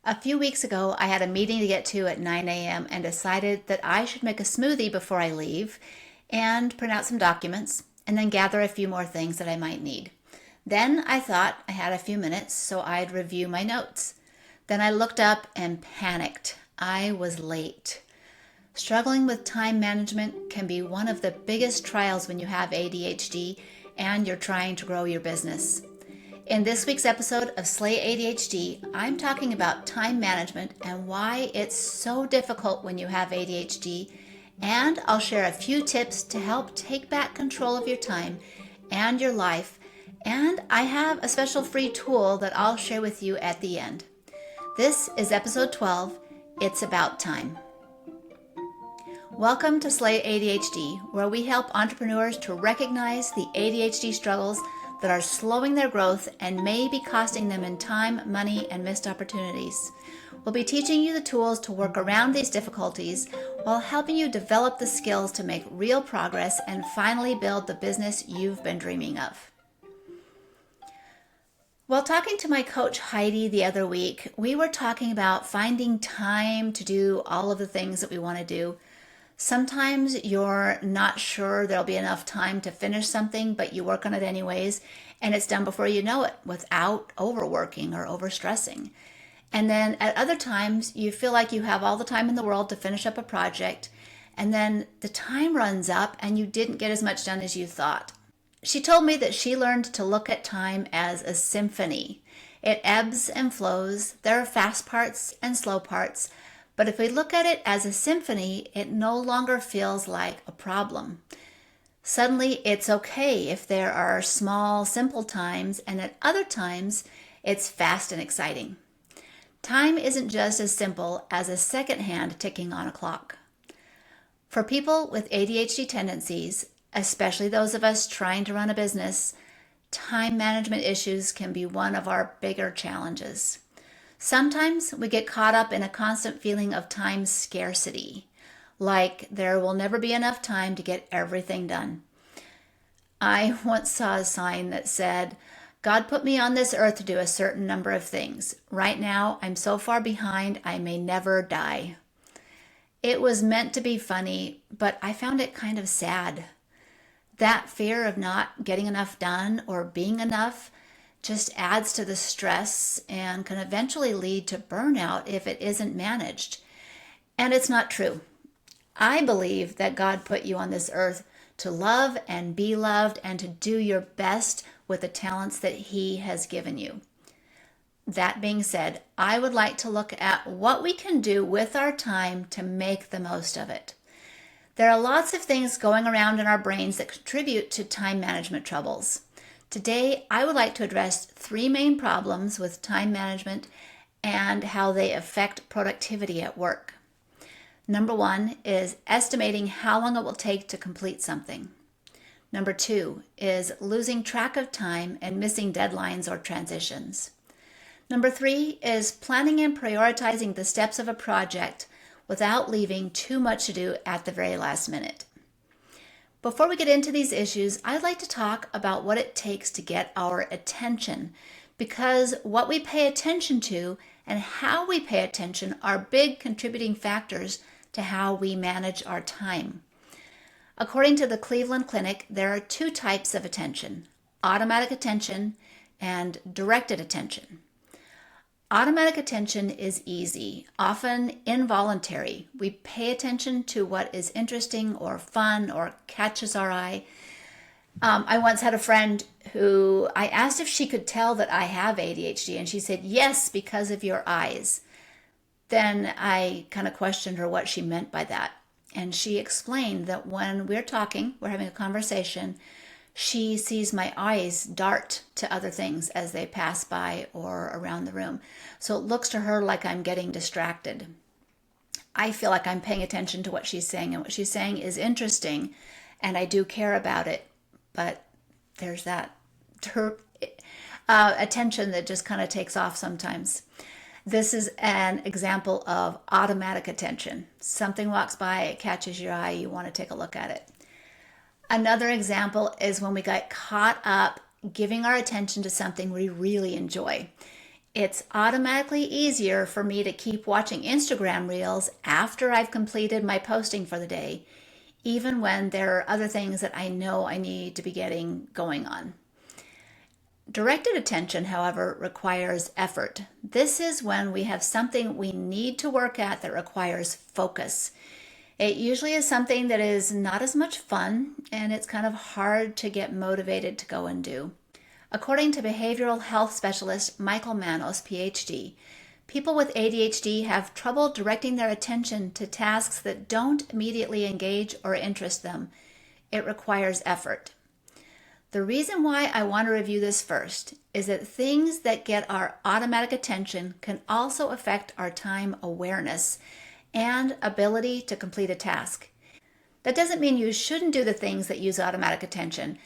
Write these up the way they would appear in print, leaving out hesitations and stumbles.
A few weeks ago, I had a meeting to get to at 9 a.m. and decided that I should make a smoothie before I leave and print out some documents and then gather a few more things that I might need. Then I thought I had a few minutes, so I'd review my notes. Then I looked up and panicked. I was late. Struggling with time management can be one of the biggest trials when you have ADHD and you're trying to grow your business. In this week's episode of Slay ADHD, I'm talking about time management and why it's so difficult when you have ADHD, and I'll share a few tips to help take back control of your time and your life, and I have a special free tool that I'll share with you at the end. This is episode 12, It's About Time. Welcome to Slay ADHD, where we help entrepreneurs to recognize the ADHD struggles that are slowing their growth and may be costing them in time, money, and missed opportunities. We'll be teaching you the tools to work around these difficulties while helping you develop the skills to make real progress and finally build the business you've been dreaming of. While talking to my coach Heidi the other week, we were talking about finding time to do all of the things that we want to do. Sometimes you're not sure there'll be enough time to finish something, but you work on it anyways, and it's done before you know it without overworking or overstressing. And then at other times, you feel like you have all the time in the world to finish up a project, and then the time runs up and you didn't get as much done as you thought. She told me that she learned to look at time as a symphony. It ebbs and flows. There are fast parts and slow parts. But if we look at it as a symphony, it no longer feels like a problem. Suddenly, it's okay if there are small, simple times, and at other times, it's fast and exciting. Time isn't just as simple as a second hand ticking on a clock. For people with ADHD tendencies, especially those of us trying to run a business, time management issues can be one of our bigger challenges. Sometimes we get caught up in a constant feeling of time scarcity, like there will never be enough time to get everything done. I once saw a sign that said, "God put me on this earth to do a certain number of things. Right now, I'm so far behind, I may never die." It was meant to be funny, but I found it kind of sad. That fear of not getting enough done or being enough just adds to the stress and can eventually lead to burnout if it isn't managed. And it's not true. I believe that God put you on this earth to love and be loved and to do your best with the talents that He has given you. That being said, I would like to look at what we can do with our time to make the most of it. There are lots of things going around in our brains that contribute to time management troubles. Today, I would like to address three main problems with time management and how they affect productivity at work. Number one is estimating how long it will take to complete something. Number two is losing track of time and missing deadlines or transitions. Number three is planning and prioritizing the steps of a project without leaving too much to do at the very last minute. Before we get into these issues, I'd like to talk about what it takes to get our attention, because what we pay attention to and how we pay attention are big contributing factors to how we manage our time. According to the Cleveland Clinic, there are two types of attention: automatic attention and directed attention. Automatic attention is easy, often involuntary. We pay attention to what is interesting or fun or catches our eye. I once had a friend who I asked if she could tell that I have ADHD, and she said, "Yes, because of your eyes." Then I kind of questioned her what she meant by that. And she explained that when we're talking, we're having a conversation, she sees my eyes dart to other things as they pass by or around the room. So it looks to her like I'm getting distracted. I feel like I'm paying attention to what she's saying, and what she's saying is interesting, and I do care about it. But there's that attention that just kind of takes off sometimes. This is an example of automatic attention. Something walks by, it catches your eye, you want to take a look at it. Another example is when we get caught up giving our attention to something we really enjoy. It's automatically easier for me to keep watching Instagram reels after I've completed my posting for the day, even when there are other things that I know I need to be getting going on. Directed attention, however, requires effort. This is when we have something we need to work at that requires focus. It usually is something that is not as much fun, and it's kind of hard to get motivated to go and do. According to behavioral health specialist Michael Manos, PhD, people with ADHD have trouble directing their attention to tasks that don't immediately engage or interest them. It requires effort. The reason why I want to review this first is that things that get our automatic attention can also affect our time awareness and ability to complete a task. That doesn't mean you shouldn't do the things that use automatic attention.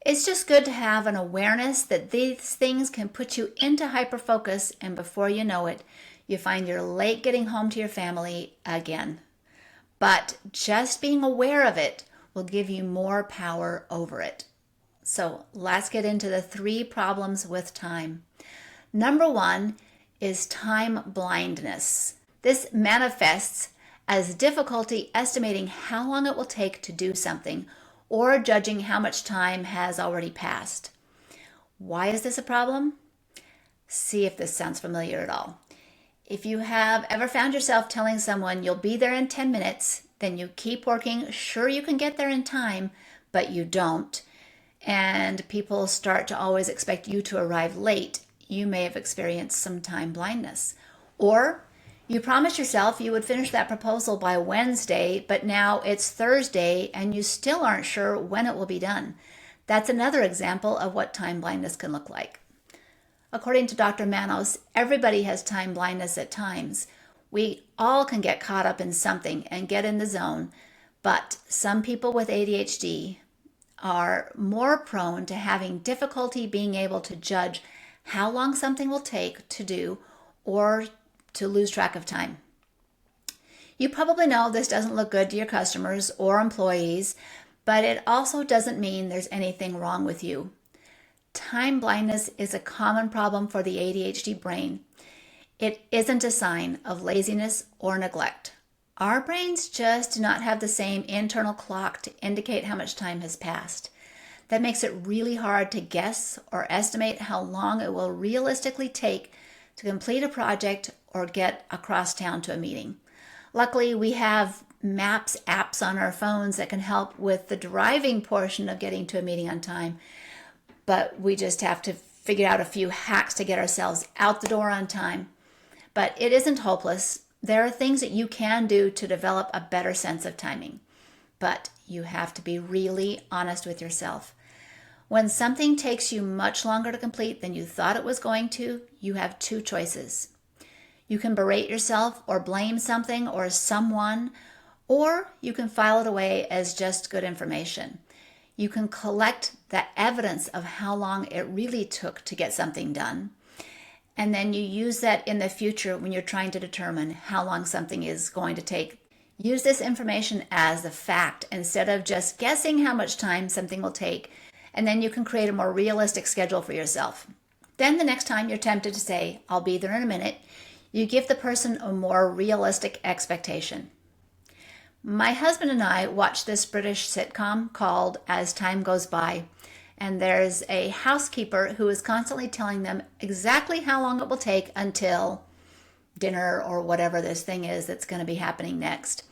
It's just good to have an awareness that these things can put you into hyperfocus, and before you know it, you find you're late getting home to your family again. But just being aware of it will give you more power over it. So let's get into the 3 problems with time. Number 1 is time blindness. This manifests as difficulty estimating how long it will take to do something or judging how much time has already passed. Why is this a problem? See if this sounds familiar at all. If you have ever found yourself telling someone you'll be there in 10 minutes, then you keep working, sure you can get there in time, but you don't, and people start to always expect you to arrive late, you may have experienced some time blindness. Or you promised yourself you would finish that proposal by Wednesday, but now it's Thursday and you still aren't sure when it will be done. That's another example of what time blindness can look like. According to Dr. Manos, everybody has time blindness at times. We all can get caught up in something and get in the zone, but some people with ADHD are more prone to having difficulty being able to judge how long something will take to do or to lose track of time. You probably know this doesn't look good to your customers or employees, but it also doesn't mean there's anything wrong with you. Time blindness is a common problem for the ADHD brain. It isn't a sign of laziness or neglect. Our brains just do not have the same internal clock to indicate how much time has passed. That makes it really hard to guess or estimate how long it will realistically take to complete a project or get across town to a meeting. Luckily, we have maps apps on our phones that can help with the driving portion of getting to a meeting on time, but we just have to figure out a few hacks to get ourselves out the door on time. But it isn't hopeless. There are things that you can do to develop a better sense of timing, but you have to be really honest with yourself. When something takes you much longer to complete than you thought it was going to, you have 2 choices. You can berate yourself or blame something or someone, or you can file it away as just good information. You can collect the evidence of how long it really took to get something done, and then you use that in the future when you're trying to determine how long something is going to take. Use this information as a fact instead of just guessing how much time something will take, and then you can create a more realistic schedule for yourself. Then the next time you're tempted to say, "I'll be there in a minute," you give the person a more realistic expectation. My husband and I watched this British sitcom called As Time Goes By, and there's a housekeeper who is constantly telling them exactly how long it will take until dinner or whatever this thing is that's going to be happening next,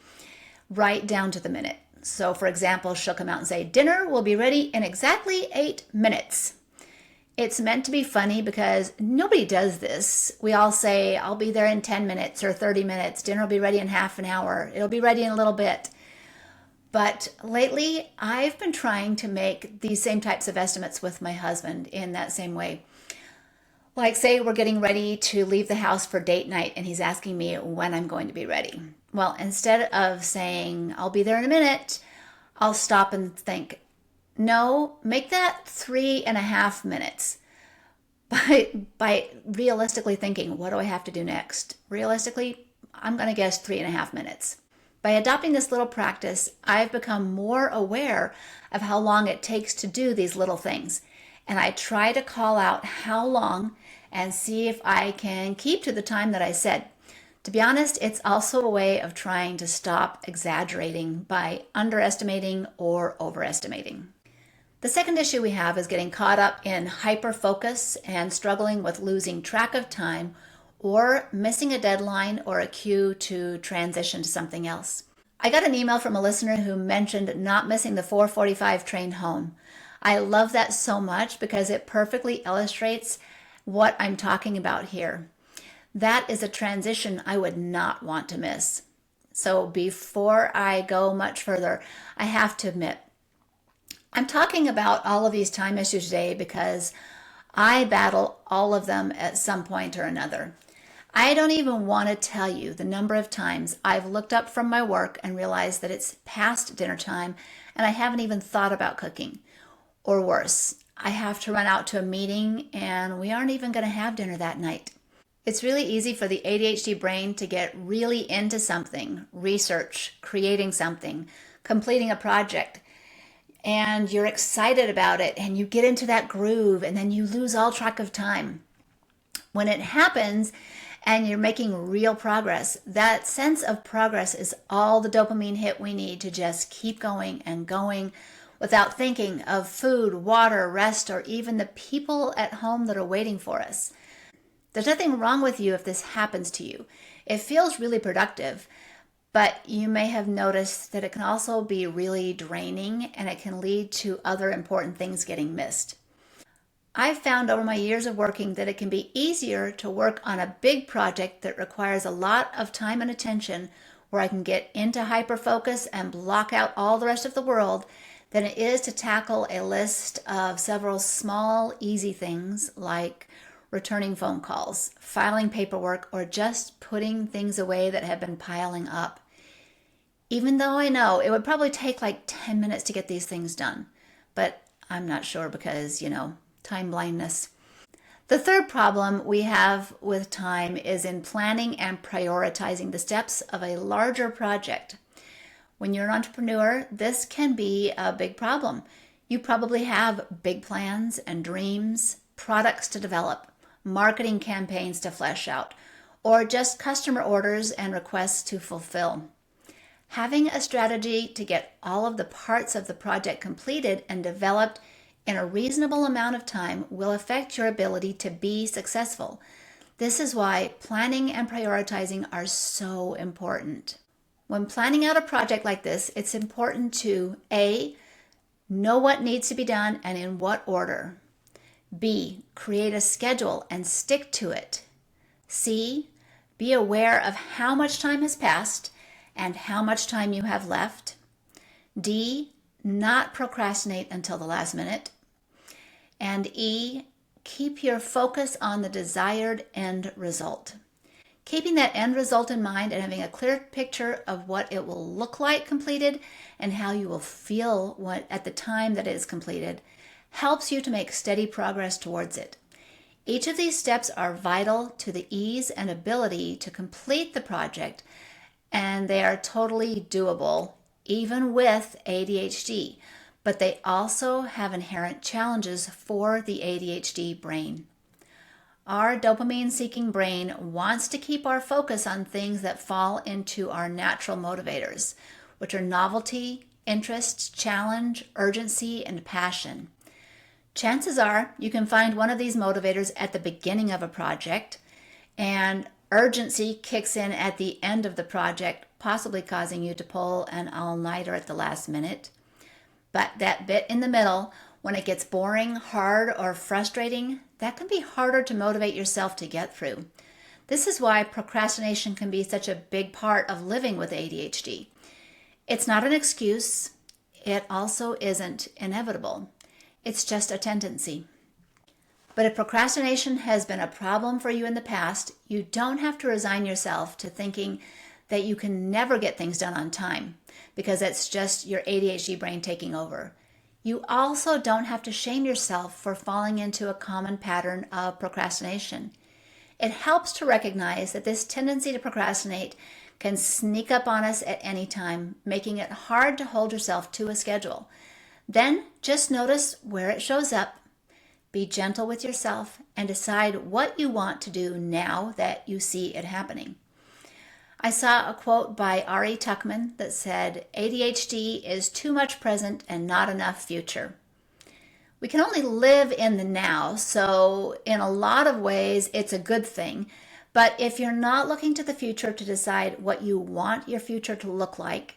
right down to the minute. So for example, she'll come out and say, "Dinner will be ready in exactly 8 minutes." It's meant to be funny because nobody does this. We all say, "I'll be there in 10 minutes or 30 minutes. Dinner will be ready in half an hour. It'll be ready in a little bit." But lately, I've been trying to make these same types of estimates with my husband in that same way. Like say we're getting ready to leave the house for date night and he's asking me when I'm going to be ready. Well, instead of saying, "I'll be there in a minute," I'll stop and think, "No, make that 3.5 minutes." By realistically thinking, what do I have to do next? Realistically, I'm going to guess 3.5 minutes. By adopting this little practice, I've become more aware of how long it takes to do these little things. And I try to call out how long and see if I can keep to the time that I said. To be honest, it's also a way of trying to stop exaggerating by underestimating or overestimating. The second issue we have is getting caught up in hyper-focus and struggling with losing track of time or missing a deadline or a cue to transition to something else. I got an email from a listener who mentioned not missing the 4:45 train home. I love that so much because it perfectly illustrates what I'm talking about here. That is a transition I would not want to miss. So before I go much further, I have to admit, I'm talking about all of these time issues today because I battle all of them at some point or another. I don't even want to tell you the number of times I've looked up from my work and realized that it's past dinner time and I haven't even thought about cooking. Or worse, I have to run out to a meeting and we aren't even going to have dinner that night. It's really easy for the ADHD brain to get really into something, research, creating something, completing a project, and you're excited about it and you get into that groove and then you lose all track of time. When it happens and you're making real progress, that sense of progress is all the dopamine hit we need to just keep going and going without thinking of food, water, rest, or even the people at home that are waiting for us. There's nothing wrong with you if this happens to you. It feels really productive, but you may have noticed that it can also be really draining and it can lead to other important things getting missed. I've found over my years of working that it can be easier to work on a big project that requires a lot of time and attention where I can get into hyper-focus and block out all the rest of the world than it is to tackle a list of several small, easy things like returning phone calls, filing paperwork, or just putting things away that have been piling up. Even though I know it would probably take like 10 minutes to get these things done, but I'm not sure because, time blindness. The third problem we have with time is in planning and prioritizing the steps of a larger project. When you're an entrepreneur, this can be a big problem. You probably have big plans and dreams, products to develop, marketing campaigns to flesh out, or just customer orders and requests to fulfill. Having a strategy to get all of the parts of the project completed and developed in a reasonable amount of time will affect your ability to be successful. This is why planning and prioritizing are so important. When planning out a project like this, it's important to A, know what needs to be done and in what order. B, create a schedule and stick to it. C, be aware of how much time has passed and how much time you have left. D, not procrastinate until the last minute. And E, keep your focus on the desired end result. Keeping that end result in mind and having a clear picture of what it will look like completed and how you will feel at the time that it is completed helps you to make steady progress towards it. Each of these steps are vital to the ease and ability to complete the project, and they are totally doable, even with ADHD, but they also have inherent challenges for the ADHD brain. Our dopamine-seeking brain wants to keep our focus on things that fall into our natural motivators, which are novelty, interest, challenge, urgency, and passion. Chances are you can find one of these motivators at the beginning of a project, and urgency kicks in at the end of the project, possibly causing you to pull an all-nighter at the last minute. But that bit in the middle, when it gets boring, hard, or frustrating, that can be harder to motivate yourself to get through. This is why procrastination can be such a big part of living with ADHD. It's not an excuse. It also isn't inevitable. It's just a tendency. But if procrastination has been a problem for you in the past, you don't have to resign yourself to thinking that you can never get things done on time because it's just your ADHD brain taking over. You also don't have to shame yourself for falling into a common pattern of procrastination. It helps to recognize that this tendency to procrastinate can sneak up on us at any time, making it hard to hold yourself to a schedule. Then just notice where it shows up. Be gentle with yourself and decide what you want to do now that you see it happening. I saw a quote by R.E. Tuckman that said, ADHD is too much present and not enough future. We can only live in the now, so in a lot of ways it's a good thing. But if you're not looking to the future to decide what you want your future to look like,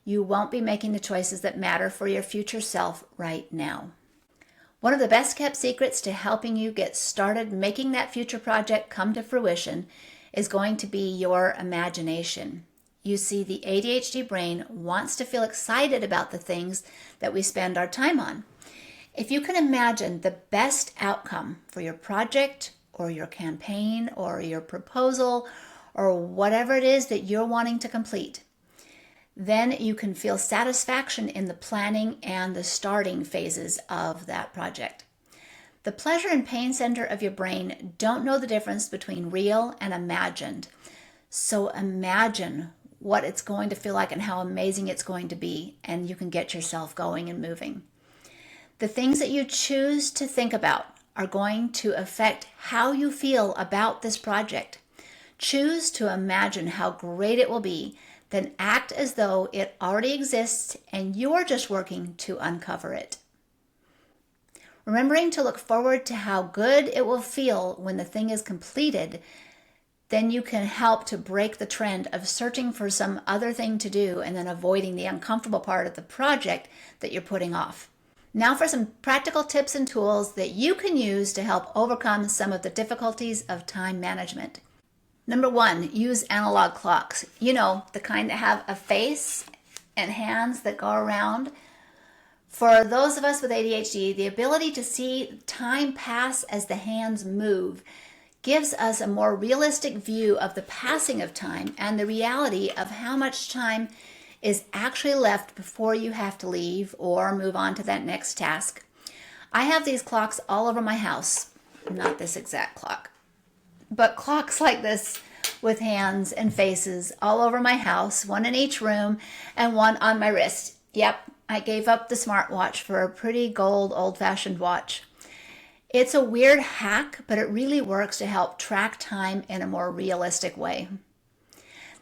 you won't be making the choices that matter for your future self right now. One of the best kept secrets to helping you get started making that future project come to fruition is going to be your imagination. You see, the ADHD brain wants to feel excited about the things that we spend our time on. If you can imagine the best outcome for your project or your campaign or your proposal or whatever it is that you're wanting to complete, then you can feel satisfaction in the planning and the starting phases of that project. The pleasure and pain center of your brain don't know the difference between real and imagined. So imagine what it's going to feel like and how amazing it's going to be, and you can get yourself going and moving. The things that you choose to think about are going to affect how you feel about this project. Choose to imagine how great it will be, then act as though it already exists and you're just working to uncover it. Remembering to look forward to how good it will feel when the thing is completed, then you can help to break the trend of searching for some other thing to do and then avoiding the uncomfortable part of the project that you're putting off. Now for some practical tips and tools that you can use to help overcome some of the difficulties of time management. Number 1, use analog clocks. You know, the kind that have a face and hands that go around. For those of us with ADHD, the ability to see time pass as the hands move gives us a more realistic view of the passing of time and the reality of how much time is actually left before you have to leave or move on to that next task. I have these clocks all over my house. Not this exact clock, but clocks like this with hands and faces all over my house, one in each room and one on my wrist. Yep, I gave up the smartwatch for a pretty gold old-fashioned watch. It's a weird hack, but it really works to help track time in a more realistic way.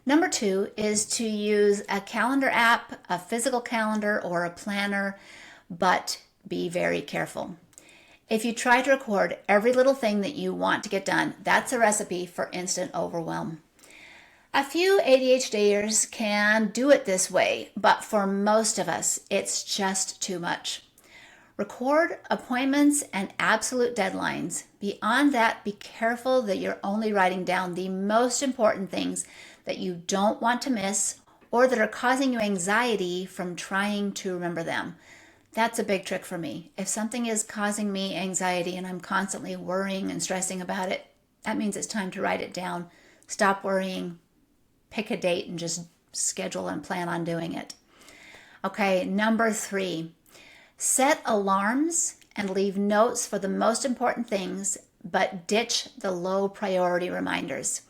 Number 2 is to use a calendar app, a physical calendar, or a planner, but be very careful. If you try to record every little thing that you want to get done, that's a recipe for instant overwhelm. A few ADHDers can do it this way, but for most of us, it's just too much. Record appointments and absolute deadlines. Beyond that, be careful that you're only writing down the most important things that you don't want to miss or that are causing you anxiety from trying to remember them. That's a big trick for me. If something is causing me anxiety and I'm constantly worrying and stressing about it, that means it's time to write it down. Stop worrying, pick a date, and just schedule and plan on doing it. Okay, number 3, set alarms and leave notes for the most important things, but ditch the low priority reminders.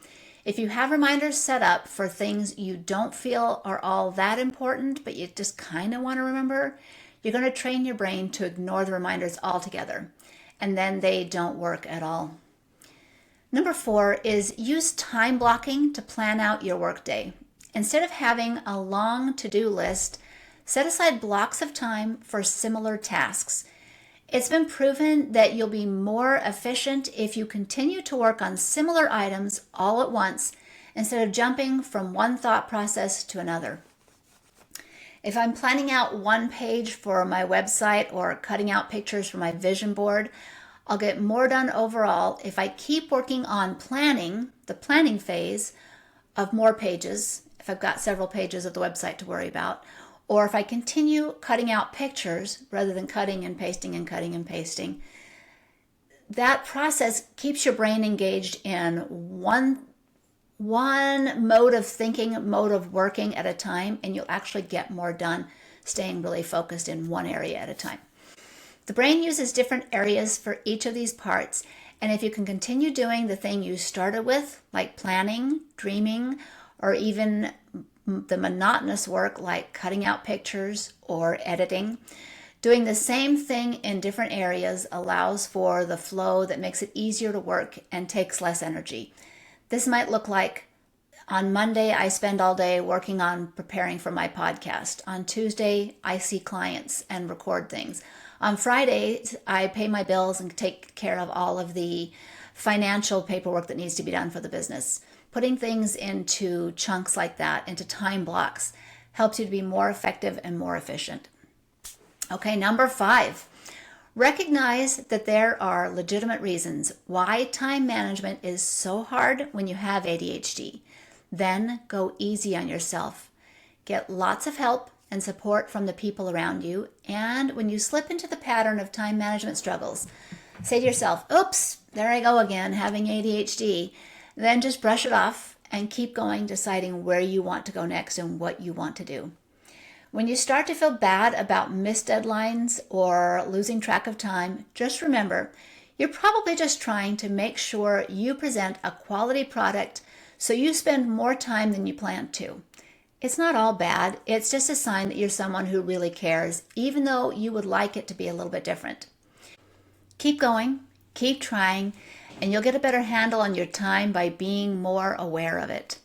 If you have reminders set up for things you don't feel are all that important, but you just kind of want to remember, you're going to train your brain to ignore the reminders altogether, and then they don't work at all. Number 4 is use time blocking to plan out your workday. Instead of having a long to-do list, set aside blocks of time for similar tasks. It's been proven that you'll be more efficient if you continue to work on similar items all at once instead of jumping from one thought process to another. If I'm planning out one page for my website or cutting out pictures for my vision board, I'll get more done overall if I keep working on planning, the planning phase of more pages, if I've got several pages of the website to worry about, or if I continue cutting out pictures rather than cutting and pasting and cutting and pasting. That process keeps your brain engaged in one mode of thinking, mode of working at a time, and you'll actually get more done staying really focused in one area at a time. The brain uses different areas for each of these parts, and if you can continue doing the thing you started with, like planning, dreaming, or even the monotonous work like cutting out pictures or editing, Doing the same thing in different areas allows for the flow that makes it easier to work and takes less energy. This might look like on Monday, I spend all day working on preparing for my podcast. On Tuesday, I see clients and record things. On Friday, I pay my bills and take care of all of the financial paperwork that needs to be done for the business. Putting things into chunks like that, into time blocks, helps you to be more effective and more efficient. Okay, number 5, recognize that there are legitimate reasons why time management is so hard when you have ADHD. Then go easy on yourself. Get lots of help and support from the people around you. And when you slip into the pattern of time management struggles, say to yourself, oops, there I go again, having ADHD. Then just brush it off and keep going, deciding where you want to go next and what you want to do. When you start to feel bad about missed deadlines or losing track of time, just remember, you're probably just trying to make sure you present a quality product so you spend more time than you planned to. It's not all bad. It's just a sign that you're someone who really cares, even though you would like it to be a little bit different. Keep going, keep trying, and you'll get a better handle on your time by being more aware of it.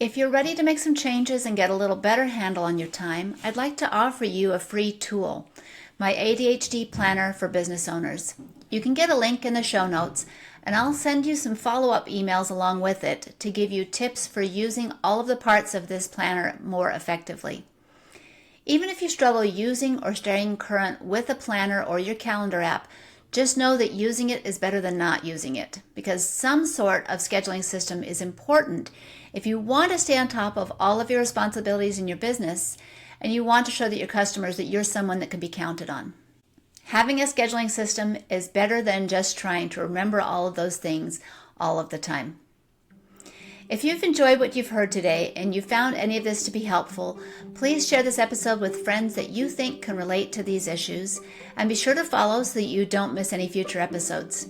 If you're ready to make some changes and get a little better handle on your time, I'd like to offer you a free tool, my ADHD Planner for Business Owners. You can get a link in the show notes, and I'll send you some follow-up emails along with it to give you tips for using all of the parts of this planner more effectively. Even if you struggle using or staying current with a planner or your calendar app, just know that using it is better than not using it, because some sort of scheduling system is important if you want to stay on top of all of your responsibilities in your business and you want to show that your customers that you're someone that can be counted on. Having a scheduling system is better than just trying to remember all of those things all of the time. If you've enjoyed what you've heard today and you found any of this to be helpful, please share this episode with friends that you think can relate to these issues, and be sure to follow so that you don't miss any future episodes.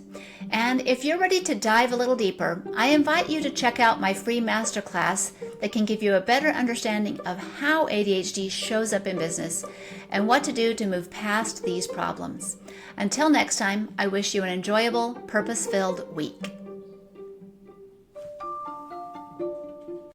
And if you're ready to dive a little deeper, I invite you to check out my free masterclass that can give you a better understanding of how ADHD shows up in business and what to do to move past these problems. Until next time, I wish you an enjoyable, purpose-filled week.